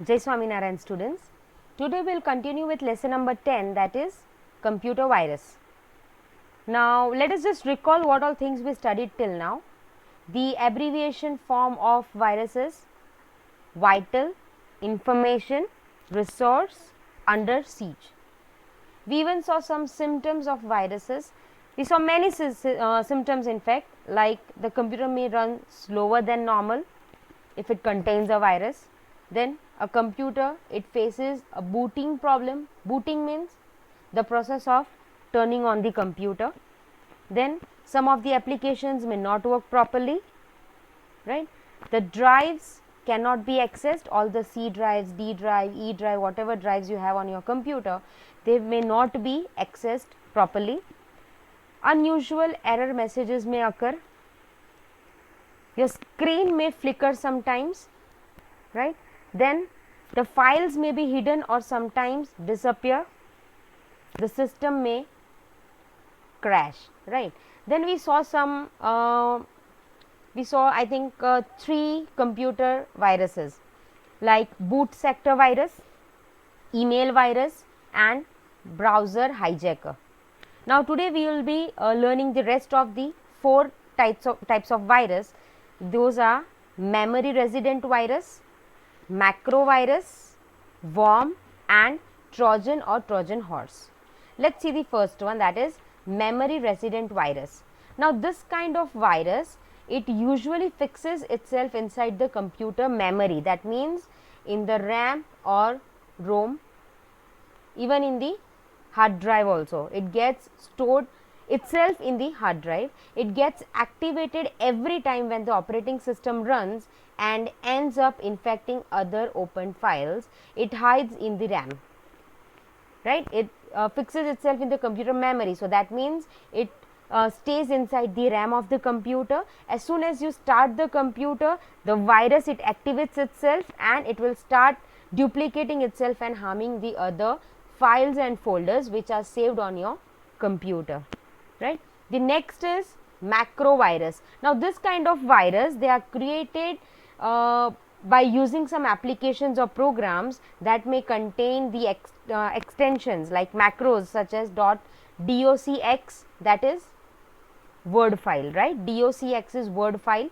Jai Swaminarayan students. Today we will continue with lesson number 10, that is computer virus. Now let us just recall what all things we studied till now. The abbreviation form of viruses: vital, information, resource, under siege. We even saw some symptoms of viruses. We saw many symptoms in fact, like the computer may run slower than normal if it contains a virus. Then a computer, it faces a booting problem. Booting means the process of turning on the computer. Then some of the applications may not work properly, right? The drives cannot be accessed, all the C drives, D drive, E drive, whatever drives you have on your computer, they may not be accessed properly. Unusual error messages may occur. Your screen may flicker sometimes, right? Then the files may be hidden or sometimes disappear. The system may crash, right? Then we saw some I think 3 computer viruses, like boot sector virus, email virus and browser hijacker. Now today we will be learning the rest of the 4 types of virus. Those are memory resident virus, macro virus, worm and Trojan or Trojan horse. Let's see the first one, that is memory resident virus. Now this kind of virus, it usually fixes itself inside the computer memory, that means in the RAM or ROM, even in the hard drive also. It gets stored itself in the hard drive. It gets activated every time when the operating system runs and ends up infecting other open files. It hides in the RAM, right? It fixes itself in the computer memory, so that means it stays inside the RAM of the computer. As soon as you start the computer, the virus, it activates itself and it will start duplicating itself and harming the other files and folders which are saved on your computer, right? The next is macro virus. Now this kind of virus, they are created by using some applications or programs that may contain the extensions like macros such as .docx, that is Word file, right? docx is Word file,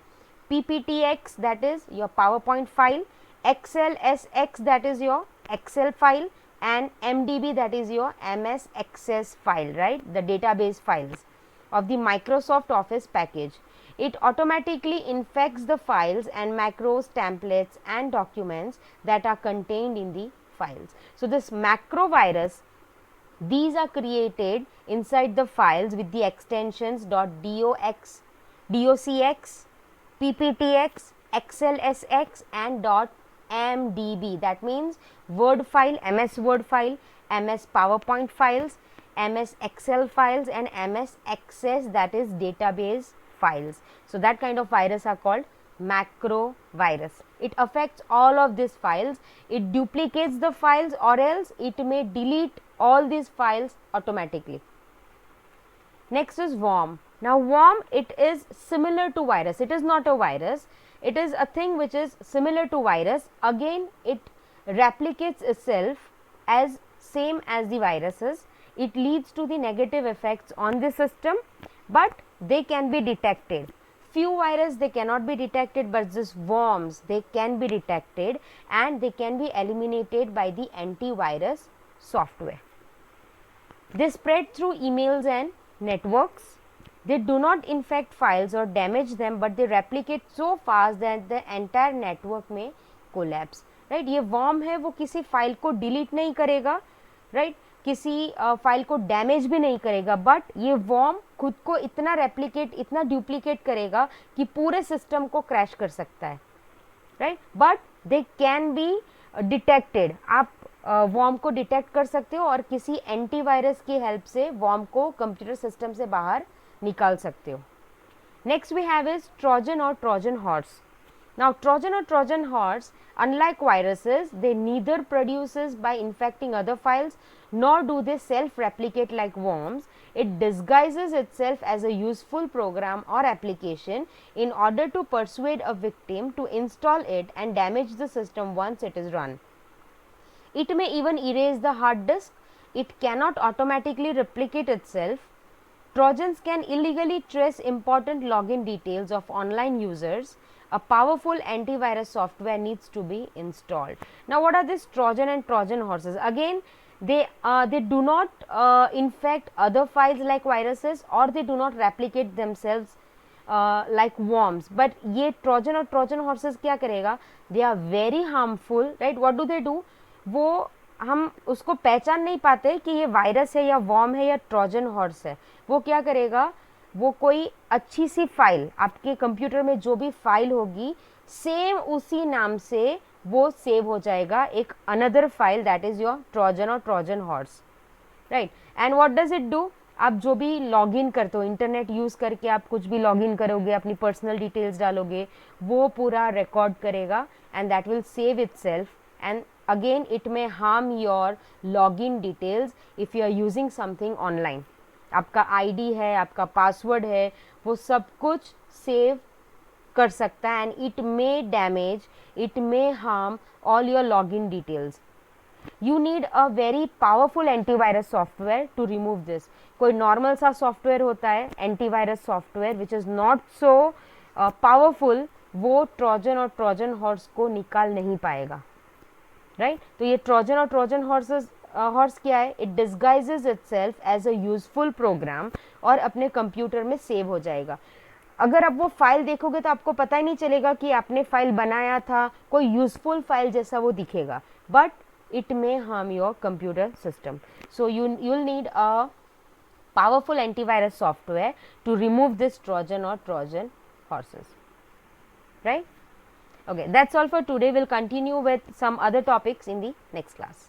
pptx, that is your PowerPoint file, xlsx, that is your Excel file, and mdb, that is your MS Access file, right? The database files of the Microsoft Office package. It automatically infects the files and macros, templates and documents that are contained in the files. So this macro virus, these are created inside the files with the extensions .docx, pptx, xlsx and .mdb, that means Word file, MS Word file, MS PowerPoint files, MS Excel files and MS Access, that is database files. So that kind of virus are called macro virus. It affects all of these files. It duplicates the files or else it may delete all these files automatically. Next is worm. Now worm, it is similar to virus. It is not a virus. It is a thing which is similar to virus. Again, it replicates itself as same as the viruses. It leads to the negative effects on the system, but they can be detected. Few viruses, they cannot be detected, but these worms, they can be detected and they can be eliminated by the antivirus software. They spread through emails and networks. They do not infect files or damage them, but they replicate so fast that the entire network may collapse, right? ये worm है, वो किसी file को delete नहीं करेगा, right? किसी file को damage भी नहीं करेगा, बट ये वर्म खुद को इतना रेप्लिकेट, इतना डुप्लीकेट करेगा कि पूरे सिस्टम को क्रैश कर सकता है, right? But they can be detected. आप वर्म को डिटेक्ट कर सकते हो और किसी एंटीवायरस की हेल्प से वर्म को कंप्यूटर सिस्टम से बाहर निकाल सकते हो. Next we have is Trojan or Trojan horse. Now Trojan or Trojan horse, unlike viruses, they neither produces by infecting other files nor do they self-replicate like worms. It disguises itself as a useful program or application in order to persuade a victim to install it and damage the system once it is run. It may even erase the hard disk. It cannot automatically replicate itself. Trojans can illegally trace important login details of online users. A powerful antivirus software needs to be installed. Now, what are these Trojan and Trojan horses? Again, they do not infect other files like viruses, or they do not replicate themselves like worms. But ये Trojan और Trojan horses क्या करेगा? They are very harmful, right? What do they do? वो हम उसको पहचान नहीं पाते कि ये वायरस है या वॉर्म है या ट्रोजन हॉर्स है. वो क्या करेगा? वो कोई अच्छी सी फाइल, आपके कंप्यूटर में जो भी फाइल होगी सेम उसी नाम से वो सेव हो जाएगा एक another file, that is your Trojan or Trojan horse, right. And what does it do? आप जो भी लॉगिन करते हो, इंटरनेट यूज़ करके आप कुछ भी लॉगिन करोगे, अपनी पर्सनल डिटेल्स डालोगे, वो पूरा रिकॉर्ड करेगा and that will save itself. And again it may harm your login details if you are using something online. आपका ID है, आपका पासवर्ड है, वो सब कुछ सेव कर सकता है and it may damage, it may harm all your login details. You need a very powerful antivirus software to remove this. कोई नॉर्मल सा सॉफ्टवेयर होता है antivirus software which is not so powerful, वो Trojan or Trojan horse को निकाल नहीं पाएगा, right. तो ये ट्रोजन और ट्रोजन हॉर्स क्या है? It disguises itself as a useful program और अपने कंप्यूटर में सेव हो जाएगा. अगर आप वो फाइल देखोगे तो आपको पता ही नहीं चलेगा कि आपने फाइल बनाया था, कोई यूजफुल फाइल जैसा वो दिखेगा, but it may harm your computer system. So you'll need a powerful antivirus software to remove this Trojan or Trojan horses, right? Okay, that's all for today. We'll continue with some other topics in the next class.